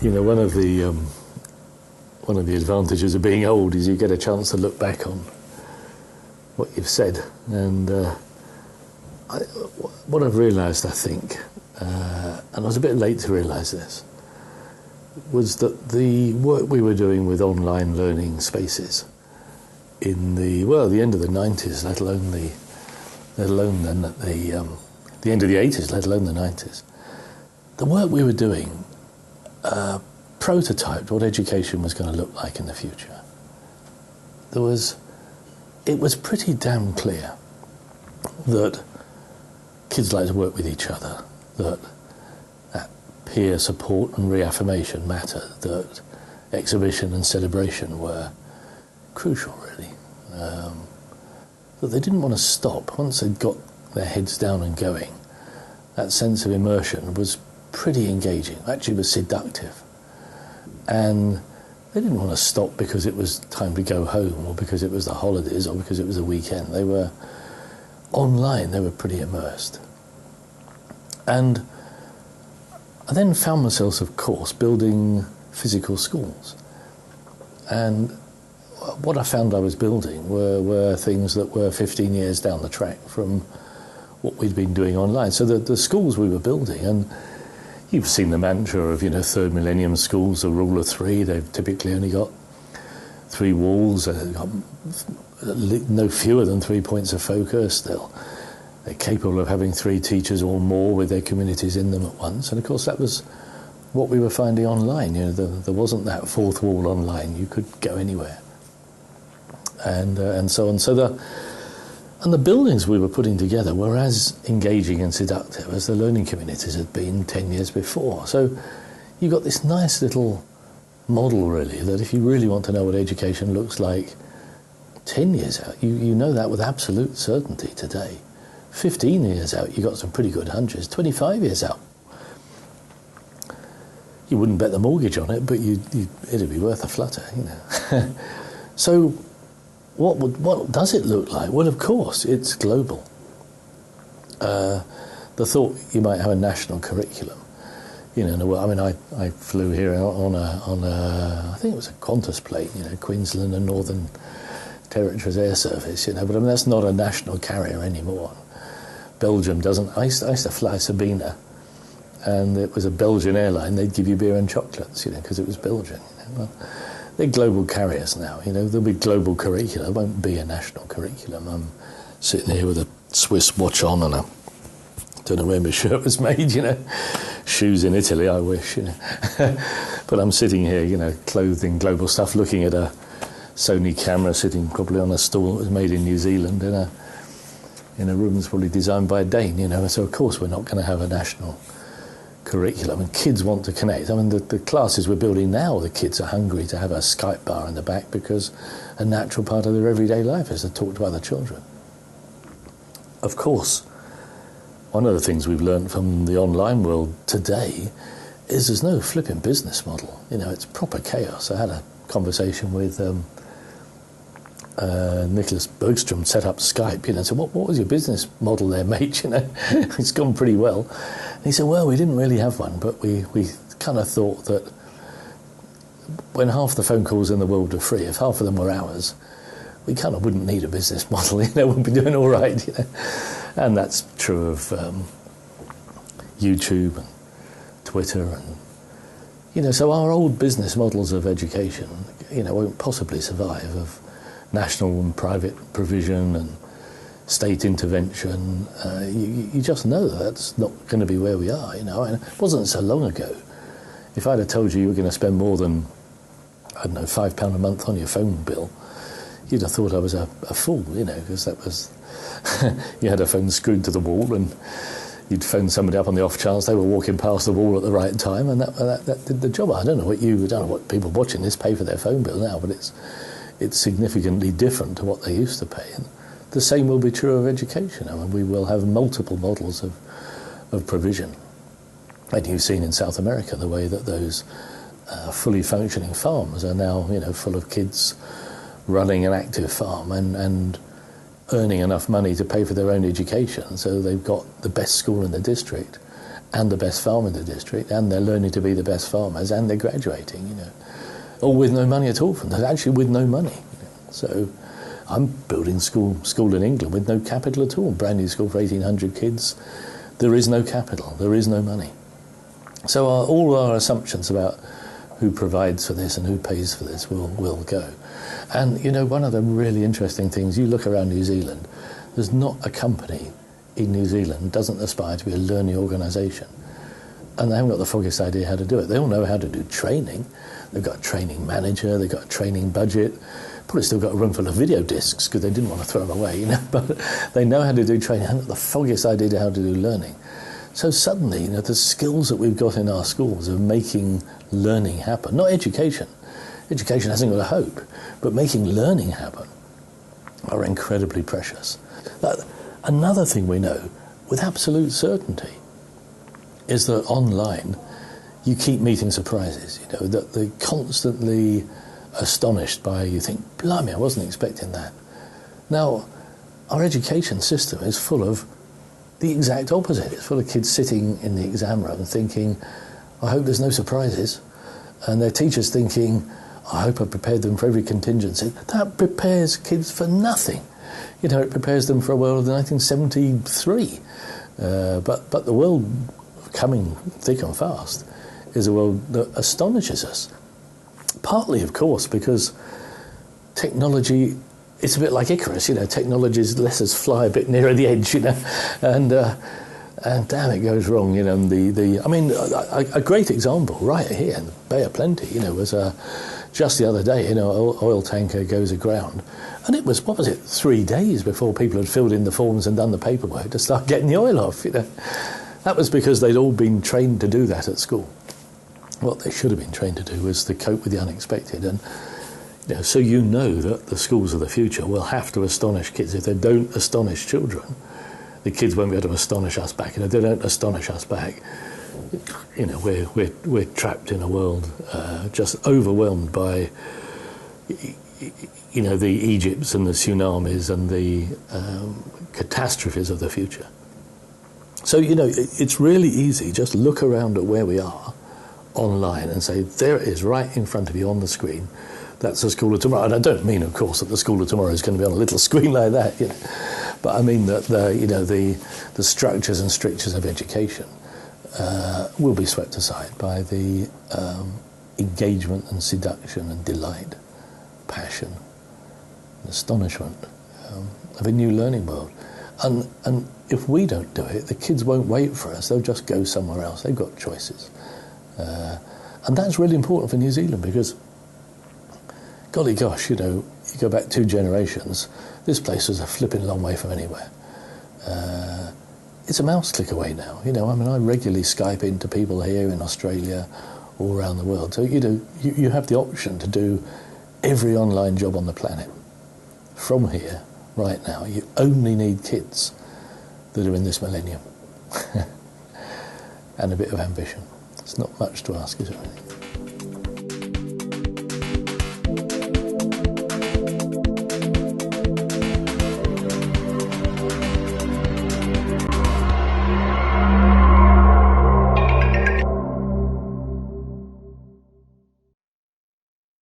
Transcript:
You know, one of the advantages of being old is you get a chance to look back on what you've said. And what I've realised, I think, and I was a bit late to realise this, was that the work we were doing with online learning spaces in the end of the 90s, let alone the end of the 80s, let alone the 90s, the work we were doing prototyped what education was going to look like in the future. It was pretty damn clear that kids like to work with each other, that peer support and reaffirmation mattered, that exhibition and celebration were crucial, really. That they didn't want to stop. Once they'd got their heads down and going, that sense of immersion was pretty engaging, actually was seductive. And they didn't want to stop because it was time to go home or because it was the holidays or because it was the weekend. They were online, they were pretty immersed. And I then found myself, of course, building physical schools. And what I found I was building were things that were 15 years down the track from what we'd been doing online. So the schools we were building, and you've seen the mantra of, third millennium schools, the rule of three. They've typically only got 3 walls, got no fewer than 3 points of focus. They're capable of having 3 teachers or more with their communities in them at once. And of course that was what we were finding online. There wasn't that 4th wall online. You could go anywhere. And so on. So the buildings we were putting together were as engaging and seductive as the learning communities had been 10 years before. So you got this nice little model, really, that if you really want to know what education looks like 10 years out, you know that with absolute certainty today. 15 years out, you got some pretty good hunches. 25 years out, you wouldn't bet the mortgage on it, but it'd be worth a flutter, So what does it look like? Well, of course, it's global. The thought you might have a national curriculum. I flew here on a I think it was a Qantas plane, Queensland and Northern Territories Air Service, but that's not a national carrier anymore. Belgium doesn't. I used to fly Sabina, and it was a Belgian airline. They'd give you beer and chocolates, because it was Belgian. Well, they're global carriers now. There'll be global curriculum. It won't be a national curriculum. I'm sitting here with a Swiss watch on, and I don't know where my shirt was made. Shoes in Italy, I wish. But I'm sitting here, clothed in global stuff, looking at a Sony camera, sitting probably on a stool that was made in New Zealand in a room that's probably designed by a Dane. So of course we're not going to have a national curriculum, and kids want to connect. The classes we're building now, the kids are hungry to have a Skype bar in the back because a natural part of their everyday life is to talk to other children. Of course, one of the things we've learned from the online world today is there's no flipping business model. It's proper chaos. I had a conversation with Nicholas Bergstrom, set up Skype, so what was your business model there, mate? It's gone pretty well. And he said, well, we didn't really have one, but we kind of thought that when half the phone calls in the world were free, if half of them were ours, we kind of wouldn't need a business model, we'd be doing all right, And that's true of YouTube and Twitter and, so our old business models of education, won't possibly survive, of national and private provision and state intervention. You just know that's not going to be where we are, and it wasn't so long ago. If I'd have told you were going to spend more than, £5 a month on your phone bill, you'd have thought I was a fool, because that was, you had a phone screwed to the wall and you'd phone somebody up on the off chance they were walking past the wall at the right time, and that did the job. I don't know what people watching this pay for their phone bill now, but it's significantly different to what they used to pay. And the same will be true of education. We will have multiple models of provision. And you've seen in South America the way that those fully functioning farms are now, full of kids running an active farm and earning enough money to pay for their own education. So they've got the best school in the district and the best farm in the district, and they're learning to be the best farmers, and they're graduating, all with no money at all from that, actually with no money. So I'm building school in England with no capital at all, brand new school for 1,800 kids. There is no capital, there is no money. So all our assumptions about who provides for this and who pays for this will go. And one of the really interesting things, you look around New Zealand, there's not a company in New Zealand doesn't aspire to be a learning organisation. And they haven't got the foggiest idea how to do it. They all know how to do training. They've got a training manager, they've got a training budget. Probably still got a room full of video discs because they didn't want to throw them away, but they know how to do training. They haven't got the foggiest idea to how to do learning. So suddenly, the skills that we've got in our schools of making learning happen, not education. Education hasn't got a hope, but making learning happen are incredibly precious. Another thing we know with absolute certainty is that online you keep meeting surprises, that they're constantly astonished by, you think, blimey, I wasn't expecting that. Now, our education system is full of the exact opposite. It's full of kids sitting in the exam room thinking, I hope there's no surprises, and their teachers thinking, I hope I prepared them for every contingency. That prepares kids for nothing. It prepares them for a world of 1973. But the world coming thick and fast is a world that astonishes us. Partly, of course, because technology, it's a bit like Icarus, technology lets us fly a bit nearer the edge, and damn, it goes wrong, a great example right here in the Bay of Plenty, was just the other day, an oil tanker goes aground, and it was, 3 days before people had filled in the forms and done the paperwork to start getting the oil off, That was because they'd all been trained to do that at school. What they should have been trained to do was to cope with the unexpected, and so that the schools of the future will have to astonish kids. If they don't astonish children, the kids won't be able to astonish us back. If they don't astonish us back, we're trapped in a world just overwhelmed by the Egypts and the tsunamis and the catastrophes of the future. So it's really easy. Just look around at where we are online and say, there it is right in front of you on the screen. That's the school of tomorrow. And I don't mean, of course, that the school of tomorrow is going to be on a little screen like that, but I mean that the structures and strictures of education will be swept aside by the engagement and seduction and delight, passion, and astonishment of a new learning world. And if we don't do it, the kids won't wait for us. They'll just go somewhere else. They've got choices. And that's really important for New Zealand because, golly gosh, you go back 2 generations, this place was a flipping long way from anywhere. It's a mouse click away now. I regularly Skype into people here in Australia, all around the world. So, you have the option to do every online job on the planet from here, right now. You only need kids that are in this millennium. And a bit of ambition. It's not much to ask, is it, really?